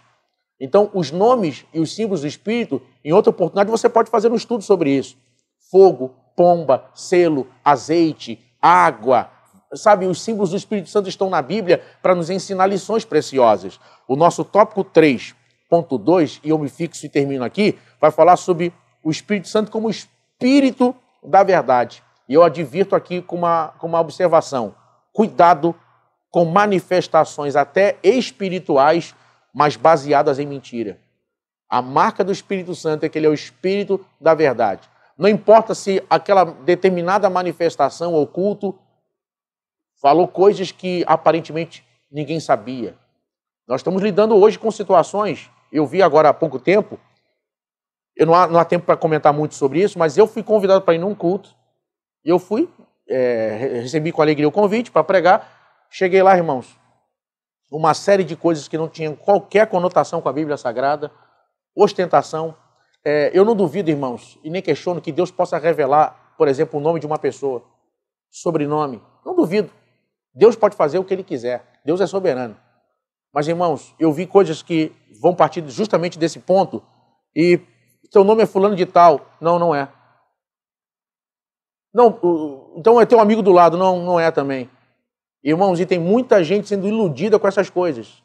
Então, os nomes e os símbolos do Espírito, em outra oportunidade, você pode fazer um estudo sobre isso. Fogo, pomba, selo, azeite, água. Sabe, os símbolos do Espírito Santo estão na Bíblia para nos ensinar lições preciosas. O nosso tópico 3.2, e eu me fixo e termino aqui, vai falar sobre o Espírito Santo como o Espírito da verdade. E eu advirto aqui com uma observação. Cuidado com manifestações até espirituais, mas baseadas em mentira. A marca do Espírito Santo é que ele é o Espírito da verdade. Não importa se aquela determinada manifestação ou culto falou coisas que aparentemente ninguém sabia. Nós estamos lidando hoje com situações, eu vi agora há pouco tempo, não há tempo para comentar muito sobre isso, mas eu fui convidado para ir num culto, eu fui, recebi com alegria o convite para pregar, cheguei lá, irmãos, uma série de coisas que não tinham qualquer conotação com a Bíblia Sagrada, ostentação. Eu não duvido, irmãos, e nem questiono que Deus possa revelar, por exemplo, o nome de uma pessoa, sobrenome. Não duvido. Deus pode fazer o que Ele quiser. Deus é soberano. Mas, irmãos, eu vi coisas que vão partir justamente desse ponto e seu nome é fulano de tal. Não, não é. Não, então é teu amigo do lado. Não, não é também. Irmãos, e tem muita gente sendo iludida com essas coisas.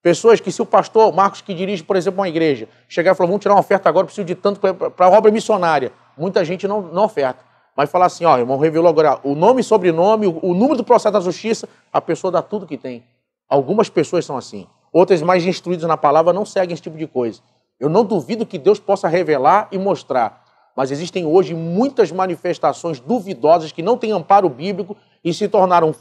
Pessoas que, se o pastor Marcos, que dirige, por exemplo, uma igreja, chegar e falar, vamos tirar uma oferta agora, preciso de tanto para a obra missionária. Muita gente não oferta. Mas falar assim, ó, irmão, revelou agora o nome e sobrenome, o número do processo da justiça, a pessoa dá tudo que tem. Algumas pessoas são assim. Outras, mais instruídas na palavra, não seguem esse tipo de coisa. Eu não duvido que Deus possa revelar e mostrar. Mas existem hoje muitas manifestações duvidosas que não têm amparo bíblico e se tornaram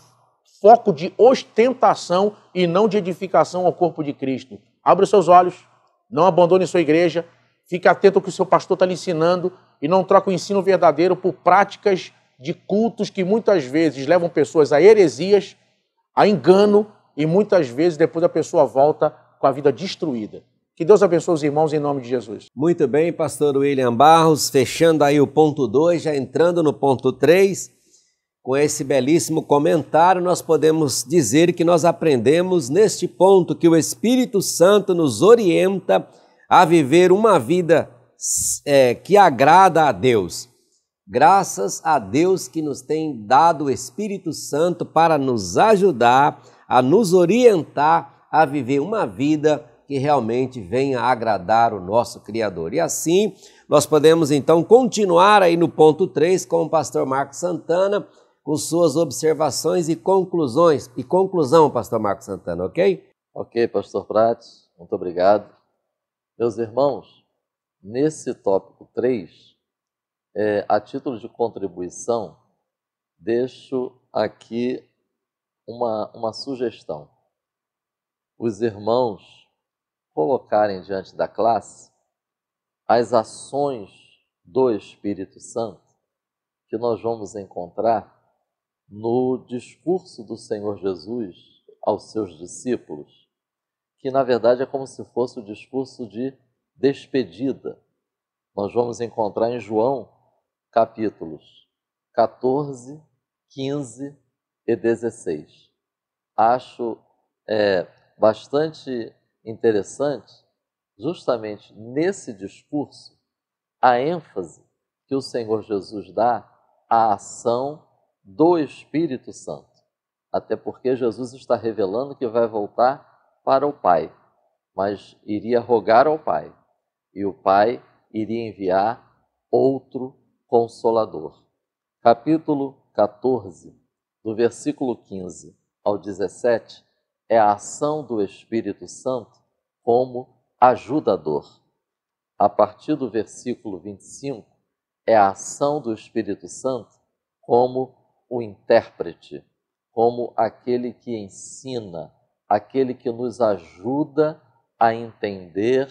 foco de ostentação e não de edificação ao corpo de Cristo. Abra os seus olhos, não abandone sua igreja, fique atento ao que o seu pastor está lhe ensinando e não troque o ensino verdadeiro por práticas de cultos que muitas vezes levam pessoas a heresias, a engano e muitas vezes depois a pessoa volta com a vida destruída. Que Deus abençoe os irmãos em nome de Jesus. Muito bem, pastor William Barros, fechando aí o ponto 2, já entrando no ponto 3. Com esse belíssimo comentário, nós podemos dizer que nós aprendemos neste ponto que o Espírito Santo nos orienta a viver uma vida que agrada a Deus. Graças a Deus que nos tem dado o Espírito Santo para nos ajudar, a nos orientar a viver uma vida que realmente venha agradar o nosso Criador. E assim, nós podemos então continuar aí no ponto 3 com o pastor Marcos Santana, com suas observações e conclusões. E conclusão, pastor Marcos Santana, ok? Ok, pastor Prates, muito obrigado. Meus irmãos, nesse tópico 3, a título de contribuição, deixo aqui uma sugestão. Os irmãos colocarem diante da classe as ações do Espírito Santo que nós vamos encontrar no discurso do Senhor Jesus aos seus discípulos, que na verdade é como se fosse o discurso de despedida. Nós vamos encontrar em João capítulos 14, 15 e 16. Acho bastante interessante, justamente nesse discurso, a ênfase que o Senhor Jesus dá à ação do Espírito Santo. Até porque Jesus está revelando que vai voltar para o Pai, mas iria rogar ao Pai, e o Pai iria enviar outro Consolador. Capítulo 14, do versículo 15 ao 17, é a ação do Espírito Santo como ajudador. A partir do versículo 25, é a ação do Espírito Santo como o intérprete, como aquele que ensina, aquele que nos ajuda a entender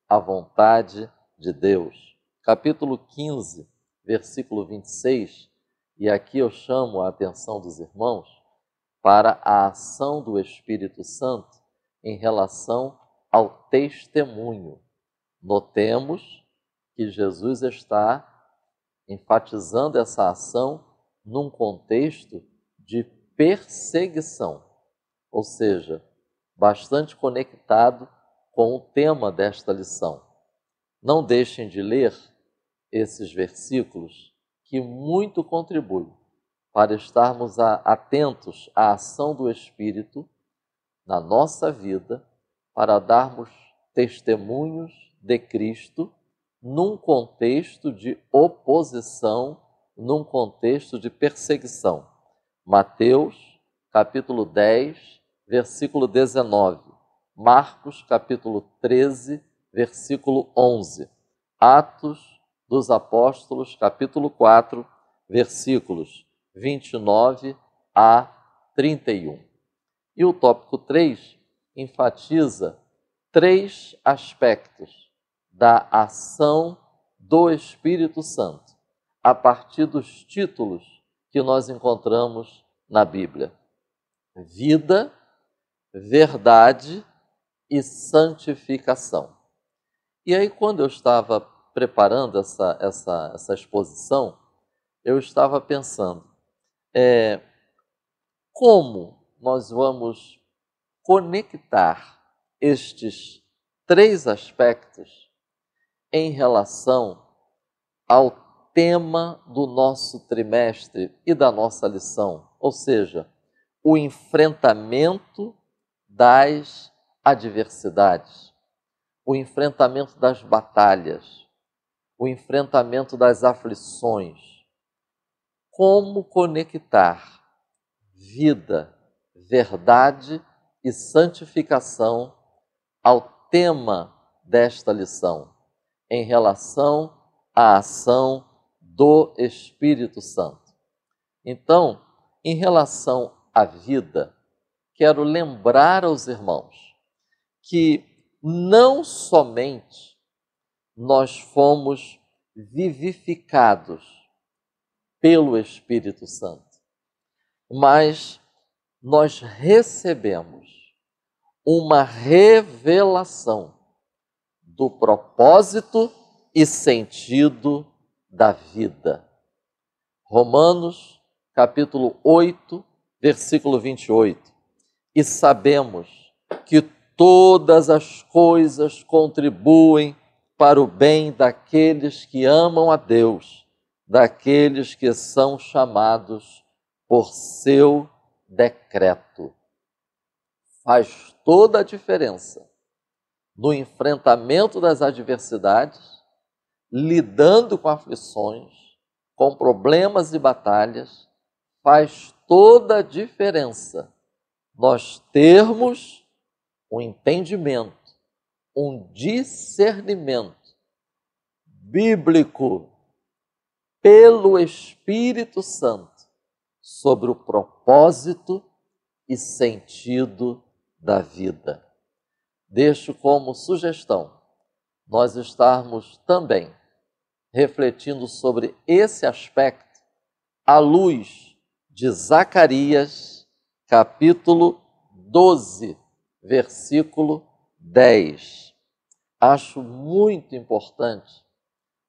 a vontade de Deus. Capítulo 15, versículo 26, e aqui eu chamo a atenção dos irmãos para a ação do Espírito Santo em relação ao testemunho. Notemos que Jesus está enfatizando essa ação num contexto de perseguição, ou seja, bastante conectado com o tema desta lição. Não deixem de ler esses versículos que muito contribuem para estarmos atentos à ação do Espírito na nossa vida, para darmos testemunhos de Cristo num contexto de oposição, num contexto de perseguição. Mateus, capítulo 10, versículo 19. Marcos, capítulo 13, versículo 11. Atos dos Apóstolos, capítulo 4, versículos 29 a 31. E o tópico 3 enfatiza 3 aspectos da ação do Espírito Santo, a partir dos títulos que nós encontramos na Bíblia: vida, verdade e santificação. E aí, quando eu estava preparando essa exposição, eu estava pensando, como nós vamos conectar estes 3 aspectos em relação ao tema do nosso trimestre e da nossa lição, ou seja, o enfrentamento das adversidades, o enfrentamento das batalhas, o enfrentamento das aflições. Como conectar vida, verdade e santificação ao tema desta lição, em relação à ação do Espírito Santo. Então, em relação à vida, quero lembrar aos irmãos que não somente nós fomos vivificados pelo Espírito Santo, mas nós recebemos uma revelação do propósito e sentido da vida. Romanos, capítulo 8, versículo 28. E sabemos que todas as coisas contribuem para o bem daqueles que amam a Deus, daqueles que são chamados por seu decreto. Faz toda a diferença no enfrentamento das adversidades, lidando com aflições, com problemas e batalhas. Faz toda a diferença nós termos um entendimento, um discernimento bíblico pelo Espírito Santo sobre o propósito e sentido da vida. Deixo como sugestão nós estarmos também refletindo sobre esse aspecto à luz de Zacarias, capítulo 12, versículo 10. Acho muito importante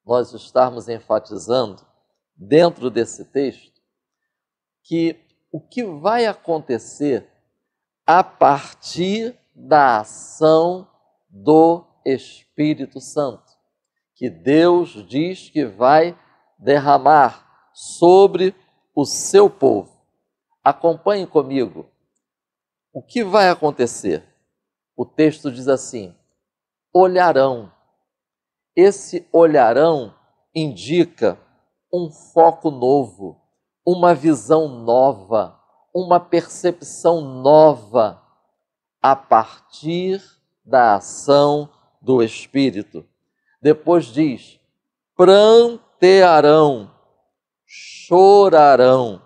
nós estarmos enfatizando, dentro desse texto, que o que vai acontecer a partir da ação do Espírito Santo, que Deus diz que vai derramar sobre o seu povo. Acompanhe comigo. O que vai acontecer? O texto diz assim: olharão. Esse olharão indica um foco novo, uma visão nova, uma percepção nova a partir da ação do Espírito. Depois diz: prantearão, chorarão.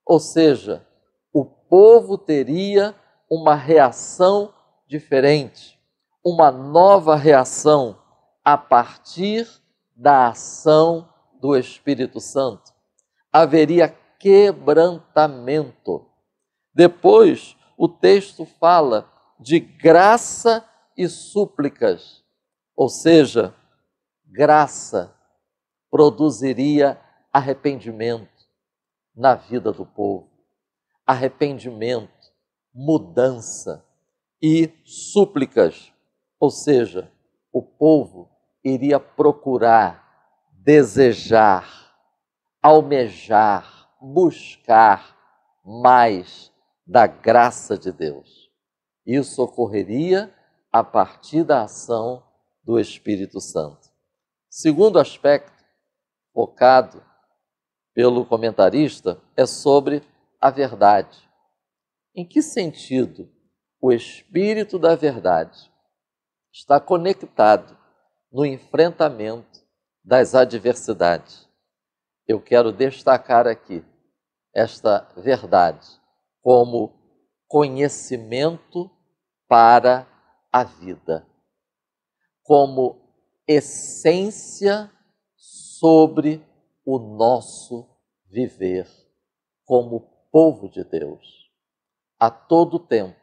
Ou seja, o povo teria uma reação diferente, uma nova reação a partir da ação do Espírito Santo. Haveria quebrantamento. Depois, o texto fala de graça e súplicas, ou seja, graça produziria arrependimento na vida do povo, arrependimento, mudança, e súplicas, ou seja, o povo iria procurar, desejar, almejar, buscar mais da graça de Deus. Isso ocorreria a partir da ação do Espírito Santo. Segundo aspecto, focado pelo comentarista, é sobre a verdade. Em que sentido o Espírito da verdade está conectado no enfrentamento das adversidades? Eu quero destacar aqui esta verdade como conhecimento para a vida, como essência sobre o nosso viver como povo de Deus. A todo tempo,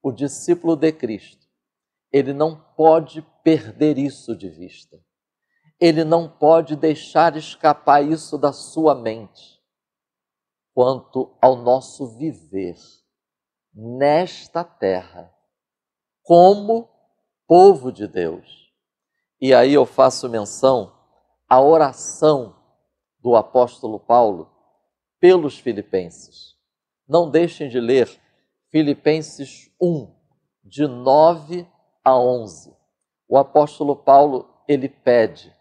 o discípulo de Cristo, ele não pode perder isso de vista. Ele não pode deixar escapar isso da sua mente. Quanto ao nosso viver nesta terra, como povo de Deus. E aí eu faço menção à oração do apóstolo Paulo pelos filipenses. Não deixem de ler Filipenses 1, de 9 a 11. O apóstolo Paulo, ele pede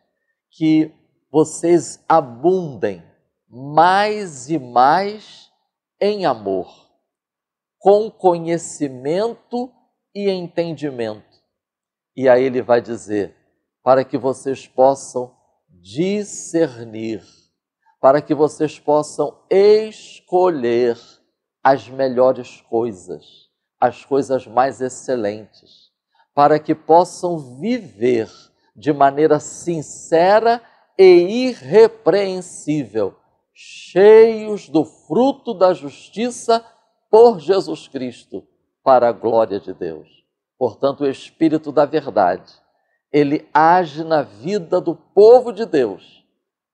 que vocês abundem mais e mais em amor, com conhecimento e entendimento. E aí ele vai dizer, para que vocês possam discernir, para que vocês possam escolher as melhores coisas, as coisas mais excelentes, para que possam viver de maneira sincera e irrepreensível, cheios do fruto da justiça por Jesus Cristo, para a glória de Deus. Portanto, o Espírito da verdade, ele age na vida do povo de Deus,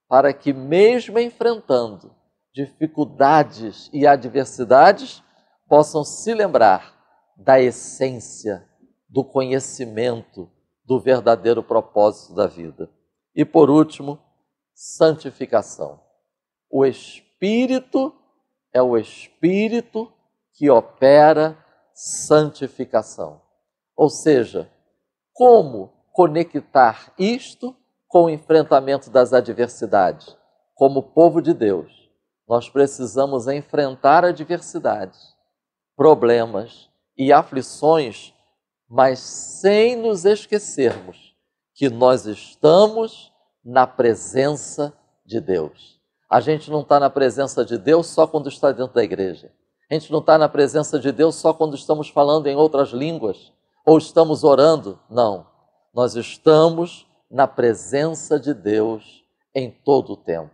para que mesmo enfrentando dificuldades e adversidades, possam se lembrar da essência, do conhecimento, do verdadeiro propósito da vida. E por último, santificação. O Espírito é o Espírito que opera santificação. Ou seja, como conectar isto com o enfrentamento das adversidades? Como povo de Deus, nós precisamos enfrentar adversidades, problemas e aflições, mas sem nos esquecermos que nós estamos na presença de Deus. A gente não está na presença de Deus só quando está dentro da igreja. A gente não está na presença de Deus só quando estamos falando em outras línguas ou estamos orando. Não. Nós estamos na presença de Deus em todo o tempo.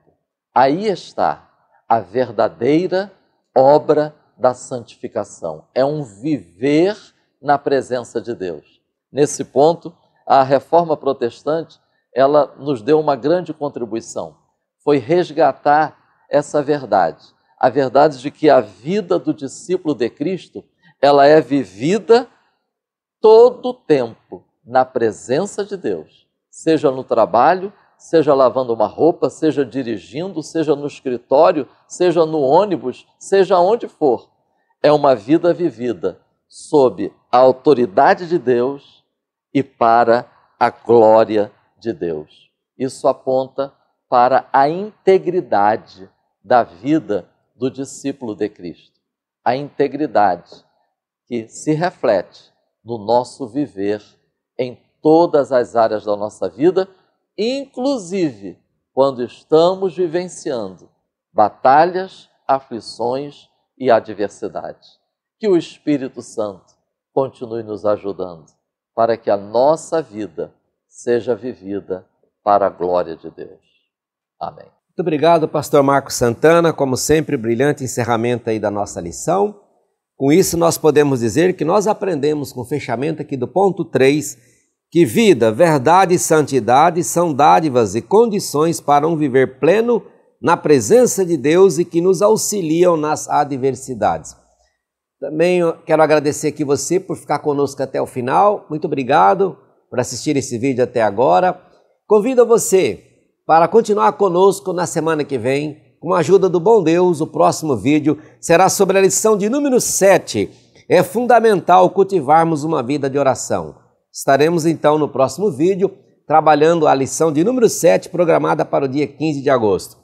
Aí está a verdadeira obra da santificação. É um viver na presença de Deus. Nesse ponto, a Reforma Protestante, ela nos deu uma grande contribuição. Foi resgatar essa verdade. A verdade de que a vida do discípulo de Cristo, ela é vivida todo o tempo na presença de Deus. Seja no trabalho, seja lavando uma roupa, seja dirigindo, seja no escritório, seja no ônibus, seja onde for. É uma vida vivida sob a autoridade de Deus e para a glória de Deus. Isso aponta para a integridade da vida do discípulo de Cristo. A integridade que se reflete no nosso viver em todas as áreas da nossa vida, inclusive quando estamos vivenciando batalhas, aflições e adversidades. Que o Espírito Santo continue nos ajudando para que a nossa vida seja vivida para a glória de Deus. Amém. Muito obrigado, pastor Marcos Santana. Como sempre, brilhante encerramento aí da nossa lição. Com isso, nós podemos dizer que nós aprendemos com o fechamento aqui do ponto 3, que vida, verdade e santidade são dádivas e condições para um viver pleno na presença de Deus e que nos auxiliam nas adversidades. Também eu quero agradecer aqui você por ficar conosco até o final. Muito obrigado por assistir esse vídeo até agora. Convido você para continuar conosco na semana que vem. Com a ajuda do bom Deus, o próximo vídeo será sobre a lição de número 7. É fundamental cultivarmos uma vida de oração. Estaremos então no próximo vídeo trabalhando a lição de número 7, programada para o dia 15 de agosto.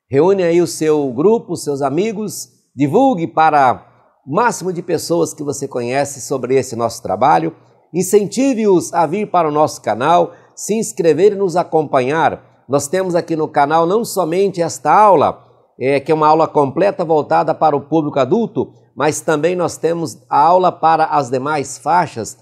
Reúne aí o seu grupo, os seus amigos, divulgue para o máximo de pessoas que você conhece sobre esse nosso trabalho, incentive-os a vir para o nosso canal, se inscrever e nos acompanhar. Nós temos aqui no canal não somente esta aula, que é uma aula completa voltada para o público adulto, mas também nós temos a aula para as demais faixas,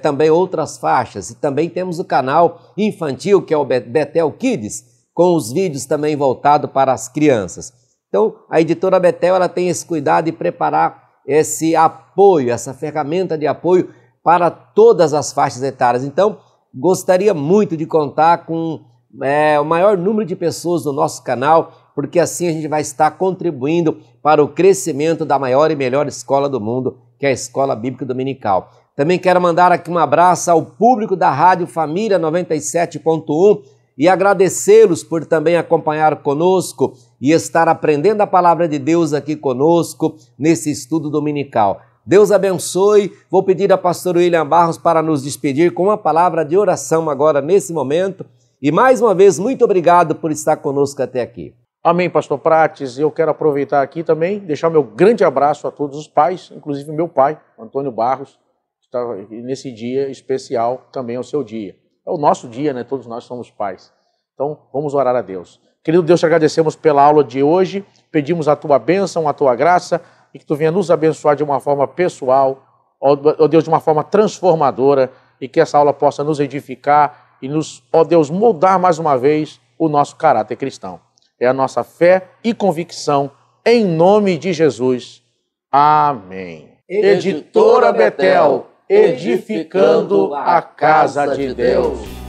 também outras faixas. E também temos o canal infantil, que é o Betel Kids, com os vídeos também voltados para as crianças. Então, a editora Betel ela tem esse cuidado de preparar esse apoio, essa ferramenta de apoio para todas as faixas etárias. Então, gostaria muito de contar com o maior número de pessoas no nosso canal, porque assim a gente vai estar contribuindo para o crescimento da maior e melhor escola do mundo, que é a Escola Bíblica Dominical. Também quero mandar aqui um abraço ao público da Rádio Família 97.1 e agradecê-los por também acompanhar conosco e estar aprendendo a palavra de Deus aqui conosco nesse estudo dominical. Deus abençoe. Vou pedir a pastor William Barros para nos despedir com uma palavra de oração agora nesse momento. E mais uma vez, muito obrigado por estar conosco até aqui. Amém, pastor Prates. Eu quero aproveitar aqui também, deixar meu grande abraço a todos os pais, inclusive meu pai, Antônio Barros, que está nesse dia especial, também é o seu dia. É o nosso dia, né? Todos nós somos pais. Então, vamos orar a Deus. Querido Deus, te agradecemos pela aula de hoje, pedimos a tua bênção, a tua graça, e que tu venha nos abençoar de uma forma pessoal, ó Deus, de uma forma transformadora, e que essa aula possa nos edificar e nos, ó Deus, moldar mais uma vez o nosso caráter cristão. É a nossa fé e convicção, em nome de Jesus. Amém. Editora Betel, edificando a casa de Deus.